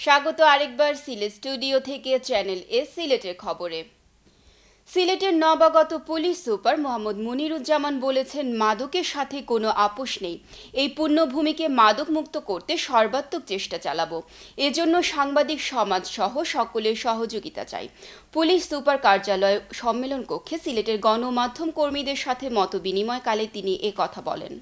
স্বাগত আরেকবার সিলেট স্টুডিও থেকে চ্যানেল এস সিলেটের খবরে। সিলেটের নবাগত পুলিশ সুপার মোহাম্মদ মুনিরুজ্জামান বলেছেন, মাদকের সাথে কোনো আপোষ নেই। এই পুণ্যভূমিকে মাদক মুক্ত করতে সর্বাত্মক চেষ্টা চালাবো। এজন্য সাংবাদিক সমাজ সহ সকলের সহযোগিতা চাই। পুলিশ সুপার কার্যালয় সম্মেলন কক্ষে সিলেটের গণমাধ্যম কর্মীদের সাথে মতবিনিময়কালে তিনি কথা বলেন।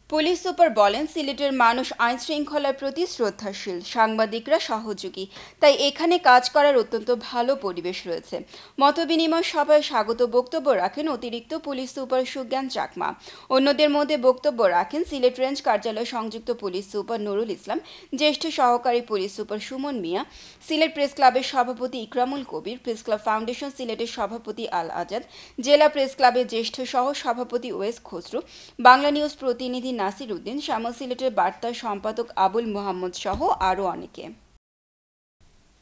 পুলিশ সুপার বলেন, সিলেটের মানুষ আইন শৃঙ্খলার প্রতি শ্রদ্ধাশীল, সাংবাদিকরা সহযোগী, তাই এখানে কাজ করার অত্যন্ত ভালো পরিবেশ রয়েছে। মতবিনিময় সভায় স্বাগত বক্তব্য রাখেন অতিরিক্ত পুলিশ সুপার সুজ্ঞান চাকমা। অন্যদের মধ্যে বক্তব্য রাখেন সিলেট রেঞ্জ কার্যালয় সংযুক্ত পুলিশ সুপার নুরুল ইসলাম, জ্যেষ্ঠ সহকারী police super Suman Mia, Sylhet press ক্লাবের সভাপতি ইকরামুল কবির, প্রেস ক্লাব ফাউন্ডেশন সিলেটের সভাপতি আল আজাদ, জেলা প্রেস ক্লাবের জ্যেষ্ঠ সহ সভাপতি ওয়েস খসরু, বাংলা নিউজ প্রতিনিধি নাসির উদ্দিন, শ্যামল সিলেটের বার্তার সম্পাদক আবুল মোহাম্মদ সহ আরও অনেকে।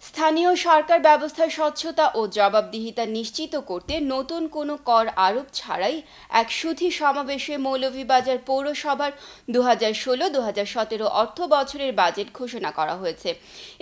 স্থানীয় সরকার ব্যবস্থার স্বচ্ছতা ও জবাবদিহিতা নিশ্চিত করতে নতুন কোনো কর আরোপ ছাড়াই এক সুধী সমাবেশে মৌলভীবাজার পৌরসভার 2016-2017 অর্থ বছরের বাজেট ঘোষণা করা হয়েছে।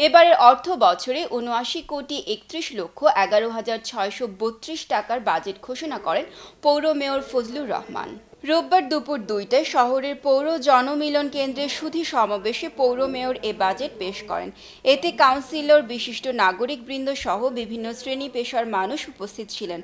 এবারের অর্থ বছরে 79,61,11,632 টাকার বাজেট ঘোষণা করেন পৌর মেয়র ফজলুর রহমান। রোববার দুপুর 2টায় শহরের পৌর জনমিলন কেন্দ্রের সুধী সমাবেশে পৌর মেয়র এ বাজেট পেশ করেন। এতে কাউন্সিলর, বিশিষ্ট নাগরিকবৃন্দ সহ বিভিন্ন শ্রেণী পেশার মানুষ উপস্থিত ছিলেন।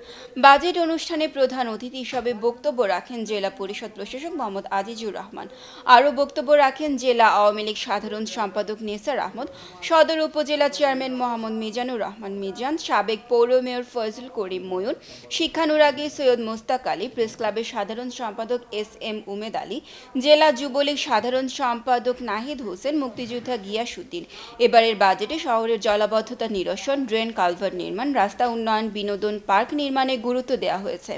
বাজেট অনুষ্ঠানে প্রধান অতিথি হিসাবে বক্তব্য রাখেন জেলা পরিষদ প্রশাসক মোহাম্মদ আজিজুর রহমান। আরও বক্তব্য রাখেন জেলা আওয়ামী লীগ সাধারণ সম্পাদক নেসার আহমদ, সদর উপজেলা চেয়ারম্যান মোহাম্মদ মিজানুর রহমান মিজান, সাবেক পৌর মেয়র ফয়জুল করিম ময়ূর, শিক্ষানুরাগী সৈয়দ মোস্তাক আলী, প্রেস ক্লাবের সাধারণ সম্পাদক এস.এম. উমেদ আলী, জেলা যুবলীগ সাধারণ সম্পাদক নাহিদ হোসেন, মুক্তিযোদ্ধা গিয়াসউদ্দিন। এবারের বাজেটে শহরের জলাবদ্ধতা নিরসন, ড্রেন কালভার্ট নির্মাণ, রাস্তা উন্নয়ন, বিনোদন পার্ক নির্মাণে গুরুত্ব দেওয়া হয়েছে।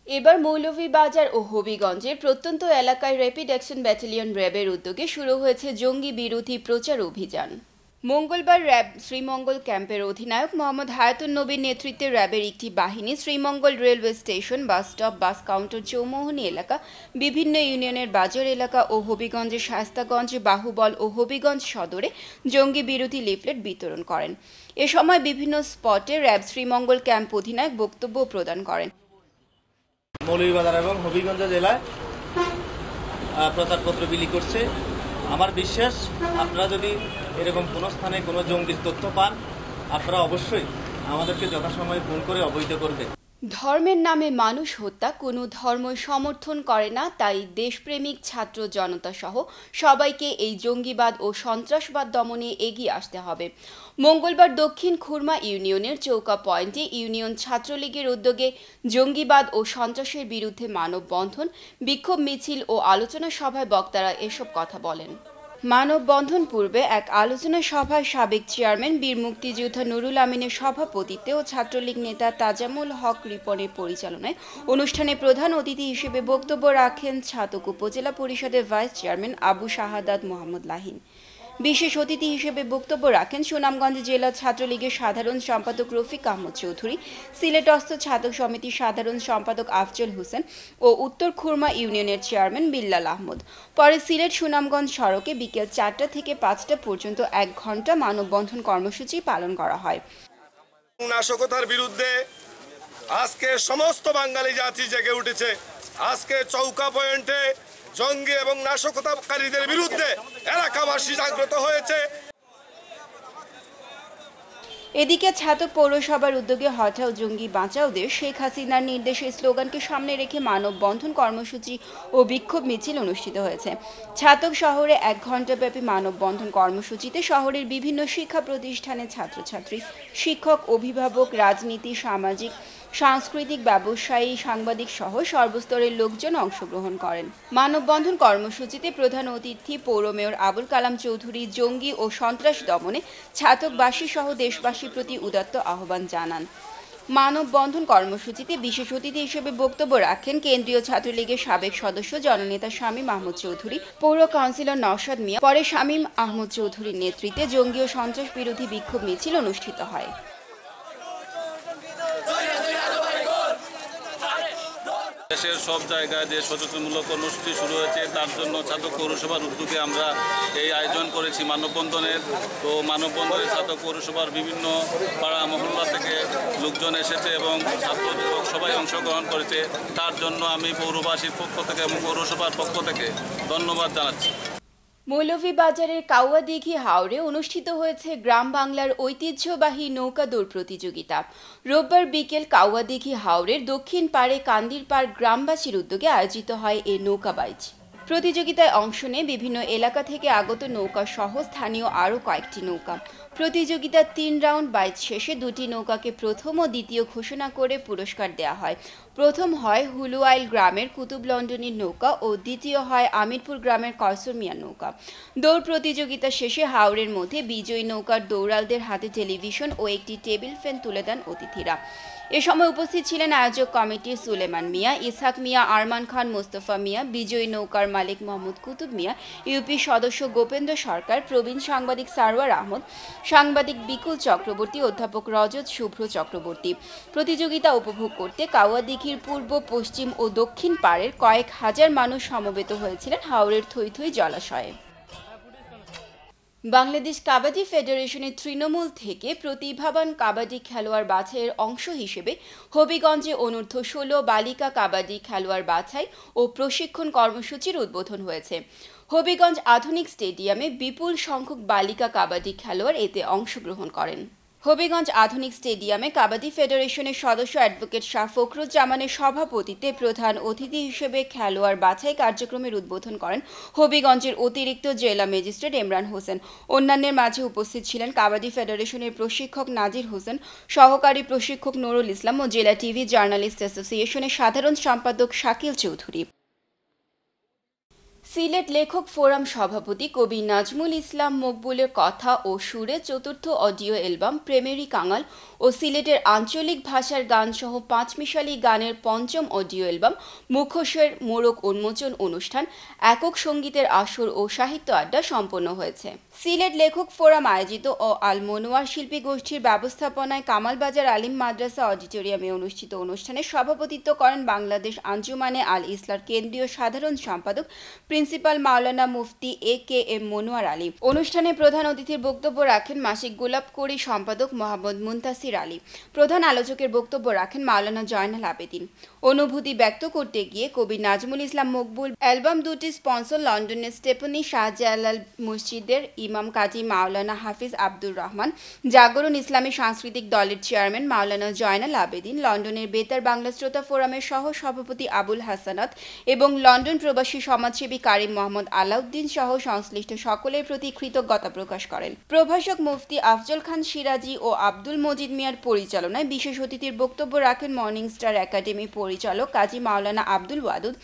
এবার মৌলভীবাজার ও হবিগঞ্জের প্রত্যন্ত এলাকায় র্যাপিড অ্যাকশন ব্যাটালিয়ন র্যাবের উদ্যোগে শুরু হয়েছে জঙ্গি বিরোধী প্রচার অভিযান। মঙ্গলবার র্যাব শ্রীমঙ্গল ক্যাম্পের অধিনায়ক মোহাম্মদ হায়াতুন নবীর নেতৃত্বে র্যাবের একটি বাহিনী Sreemangal railway station, bus stop, bus counter, Chowmuhani এলাকা, বিভিন্ন ইউনিয়নের বাজার এলাকা ও হবিগঞ্জের শায়েস্তাগঞ্জ, বাহুবল ও হবিগঞ্জ সদরে জঙ্গি বিরোধী লিফলেট বিতরণ করেন। এ সময় বিভিন্ন স্পটে র্যাব শ্রীমঙ্গল ক্যাম্প অধিনায়ক বক্তব্য প্রদান করেন। মৌলভীবাজার এবং হবিগঞ্জ জেলায় প্রচারপত্র বিলি করছে। আমার বিশ্বাস, আপনারা যদি এরকম কোনো স্থানে কোনো জঙ্গির তথ্য পান, আপনারা অবশ্যই আমাদেরকে যথাসময়ে ফোন করে অবহিত করবেন। ধর্মের নামে মানুষ হত্যা কোনো ধর্মই সমর্থন করে না, তাই দেশপ্রেমিক ছাত্র জনতা সহ সবাইকে এই জঙ্গিবাদ ও সন্ত্রাসবাদ দমনে এগিয়ে আসতে হবে। মঙ্গলবার দক্ষিণ খুরমা ইউনিয়নের চৌকা পয়েন্টে ইউনিয়ন ছাত্রলীগের উদ্যোগে জঙ্গিবাদ ও সন্ত্রাসের বিরুদ্ধে মানববন্ধন, বিক্ষোভ মিছিল ও আলোচনা সভায় বক্তারা এসব কথা বলেন। মানববন্ধন পূর্বে এক আলোচনা সভায় সাবেক চেয়ারম্যান বীর মুক্তিযোদ্ধা নুরুল আমিনের সভাপতিত্বে ও ছাত্রলীগ নেতা তাজামুল হক রিপনের পরিচালনায় অনুষ্ঠানে প্রধান অতিথি হিসেবে বক্তব্য রাখেন ছাতক উপজেলা পরিষদের ভাইস চেয়ারম্যান আবু শাহাদাত মোহাম্মদ লাহিন। বিশেষ অতিথি হিসেবে বক্তব্য রাখেন সুনামগঞ্জ জেলা ছাত্রলীগের সাধারণ সম্পাদক রফিক আহমদ চৌধুরী, সিলেট অস্ত্র ছাত্র সমিতির সাধারণ সম্পাদক আফজল হোসেন ও উত্তর খুরমা ইউনিয়নের চেয়ারম্যান বিল্লাল আহমদ। পরে সিলেট সুনামগঞ্জ সড়কে বিকেল 4টা থেকে 5টা পর্যন্ত 1 ঘণ্টা মানববন্ধন কর্মসূচি পালন করা হয়। নাশকতার বিরুদ্ধে আজকে সমস্ত বাঙালি জাতি জেগে উঠেছে। আজকে চৌকা পয়েন্টে জঙ্গি এবং নাশকতাকারীদের বিরুদ্ধে এলাকাবাসী জাগ্রত হয়েছে। এদিকে ছাতক পৌরসভার উদ্যোগে হটাও জঙ্গি বাঁচাও দেশ শেখ হাসিনার নির্দেশে স্লোগানকে সামনে রেখে মানববন্ধন কর্মসূচি ও বিক্ষোভ মিছিল অনুষ্ঠিত হয়েছে। ছাতক শহরে 1 ঘণ্টাব্যাপী মানববন্ধন কর্মসূচিতে শহরের বিভিন্ন শিক্ষা প্রতিষ্ঠানের ছাত্রছাত্রী, শিক্ষক, অভিভাবক, রাজনীতি, সামাজিক, সাংস্কৃতিক, ব্যবসায়ী, সাংবাদিক সহ সর্বস্তরের লোকজন অংশগ্রহণ করেন। মানববন্ধন কর্মসূচিতে প্রধান অতিথি পৌর মেয়র আবুল কালাম চৌধুরী জঙ্গি ও সন্ত্রাস দমনে ছাতকবাসী সহ দেশবাসীর প্রতি উদাত্ত আহ্বান জানান। মানববন্ধন কর্মসূচিতে বিশেষ অতিথি হিসেবে বক্তব্য রাখেন কেন্দ্রীয় ছাত্রলীগের সাবেক সদস্য জননেতা শামীম আহমদ চৌধুরী, পৌর কাউন্সিলর নওশাদ মিয়া। পরে শামীম আহমদ চৌধুরীর নেতৃত্বে জঙ্গি ও সন্ত্রাস বিরোধী বিক্ষোভ মিছিল অনুষ্ঠিত হয়। দেশের সব জায়গায় যে সচেতনমূলক কর্মসূচি শুরু হয়েছে তার জন্য ছাতক পৌরসভার উদ্যোগে আমরা এই আয়োজন করেছি মানববন্ধনের। তো মানববন্ধনে ছাতক পৌরসভার বিভিন্ন পাড়া মহল্লা থেকে লোকজন এসেছে এবং ছাত্র যুবক সবাই অংশগ্রহণ করেছে। তার জন্য আমি পৌরবাসীর পক্ষ থেকে এবং পৌরসভার পক্ষ থেকে ধন্যবাদ জানাচ্ছি। মৌলভীবাজারের কাউয়াদিঘি হাওরে অনুষ্ঠিত হয়েছে গ্রাম বাংলার ঐতিহ্যবাহী নৌকা দৌড় প্রতিযোগিতা। রোববার বিকেল কাউয়াদিঘি হাওরের দক্ষিণ পাড়ে কান্দিরপাড় গ্রামবাসীর উদ্যোগে আয়োজিত হয় এই নৌকা বাইচ। প্রতিযোগিতায় অংশ নেয় বিভিন্ন এলাকা থেকে আগত নৌকা সহ স্থানীয় আরও কয়েকটি নৌকা। প্রতিযোগিতার 3 রাউন্ড বাইচ শেষে 2টি নৌকাকে প্রথম ও দ্বিতীয় ঘোষণা করে পুরস্কার দেওয়া হয়। প্রথম হয় হুলুয়াইল গ্রামের কুতুব লন্ডনের নৌকা ও দ্বিতীয় হয় আমিরপুর গ্রামের কয়সর মিয়ার নৌকা। দৌড় প্রতিযোগিতা শেষে হাওরের মধ্যে বিজয়ী নৌকার দৌড়ালদের হাতে টেলিভিশন ও একটি টেবিল ফ্যান তুলে দেন অতিথিরা। এ সময় উপস্থিত ছিলেন আয়োজক কমিটির সুলেমান মিয়া, ইসহাক মিয়া, আরমান খান, মোস্তফা মিয়া, বিজয়ী নৌকার মালিক মোহাম্মদ কুতুব মিয়া, ইউপি সদস্য গোপেন্দ্র সরকার, প্রবীণ সাংবাদিক সারওয়ার আহমদ, সাংবাদিক বিকুল চক্রবর্তী, অধ্যাপক রজত শুভ্র চক্রবর্তী। প্রতিযোগিতা উপভোগ করতে কাউয়াদিঘির পূর্ব, পশ্চিম ও দক্ষিণ পাড়ের কয়েক হাজার মানুষ সমবেত হয়েছিলেন হাওরের থইথই জলাশয়ে। বাংলাদেশ কাবাডি ফেডারেশনের তৃণমূল থেকে প্রতিভাবান কাবাডি খেলোয়াড় বাছাইয়ের অংশ হিসেবে হবিগঞ্জে অনূর্ধ্ব-16 বালিকা কাবাডি খেলোয়াড় বাছাই ও প্রশিক্ষণ কর্মসূচির উদ্বোধন হয়েছে। হবিগঞ্জ আধুনিক স্টেডিয়ামে বিপুল সংখ্যক বালিকা কাবাডি খেলোয়াড় এতে অংশগ্রহণ করেন। হবিগঞ্জ আধুনিক স্টেডিয়ামে কাবাডি ফেডারেশনের সদস্য অ্যাডভোকেট শাহ ফখরুজ্জামানের সভাপতিত্বে প্রধান অতিথি হিসেবে খেলোয়াড় বাছাই কার্যক্রমের উদ্বোধন করেন হবিগঞ্জের অতিরিক্ত জেলা ম্যাজিস্ট্রেট ইমরান হোসেন। অন্যান্যের মাঝে উপস্থিত ছিলেন কাবাডি ফেডারেশনের প্রশিক্ষক নাজির হোসেন, সহকারী প্রশিক্ষক নুরুল ইসলাম ও জেলা টিভি জার্নালিস্ট অ্যাসোসিয়েশনের সাধারণ সম্পাদক শাকিল চৌধুরী। সিলেট লেখক ফোরাম সভাপতি কবি নাজমুল ইসলাম মকবুলের কথা ও সুরে চতুর্থ অডিও অ্যালবাম প্রেমেরই কাঙাল ও সিলেটের আঞ্চলিক ভাষার গানসহ 5 মিশালি গানের 5ম অডিও অ্যালবাম মুখোশের মোড়ক উন্মোচন অনুষ্ঠান, একক সঙ্গীতের আসর ও সাহিত্য আড্ডা সম্পন্ন হয়েছে। সিলেট লেখক ফোরাম আয়োজিত ও আল মনোয়ার শিল্পী গোষ্ঠীর ব্যবস্থাপনায় কামালবাজার আলিম মাদ্রাসা অডিটোরিয়ামে অনুষ্ঠিত অনুষ্ঠানে সভাপতিত্ব করেন বাংলাদেশ আঞ্জুমানে আল ইসলার কেন্দ্রীয় সাধারণ সম্পাদক প্রিন্সিপাল মাওলানা মুফতি AKM মনোয়ার আলী। অনুষ্ঠানে প্রধান অতিথির বক্তব্য রাখেন মাসিক গোলাপকড়ি সম্পাদক মোহাম্মদ মুনতাসির আলী। প্রধান আলোচকের বক্তব্য রাখেন মাওলানা জয়নাল আবেদিন। অনুভূতি ব্যক্ত করতে গিয়ে কবি নাজমুল ইসলাম মকবুল অ্যালবাম দুটি স্পন্সর লন্ডনের স্টেপনি শাহজালাল মসজিদের ইমাম কাজী মাওলানা হাফিজ আব্দুর রহমান, জাগরণ ইসলামী সাংস্কৃতিক দলের চেয়ারম্যান মাওলানা জয়নাল আবেদিন, লন্ডনের বেতার বাংলা শ্রোতা ফোরামের সহ সভাপতি আবুল হাসানাত এবং লন্ডন প্রবাসী সমাজসেবী কারিম মোহাম্মদ আলাউদ্দিন সহ সংশ্লিষ্ট সকলের প্রতি কৃতজ্ঞতা প্রকাশ করেন। প্রভাষক মুফতি আফজল খান সিরাজি ও আব্দুল মজিদ মিয়ার পরিচালনায় বিশেষ অতিথির বক্তব্য রাখেন মর্নিং স্টার একাডেমি পরিচালক Kazi Maulana Abdul Wadud,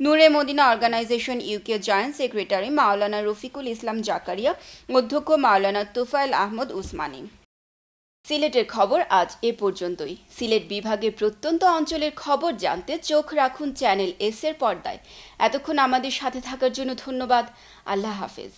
Noore Madina organisation UK joint secretary Maulana Rafiqul Islam Zakaria, অধ্যক্ষ মাওলানা তুফাইল আহমদ উসমানী। সিলেটের খবর আজ এ পর্যন্তই। সিলেট বিভাগের প্রত্যন্ত অঞ্চলের খবর জানতে চোখ রাখুন চ্যানেল S এর পর্দায়। এতক্ষণ আমাদের সাথে থাকার জন্য ধন্যবাদ। আল্লাহ হাফেজ।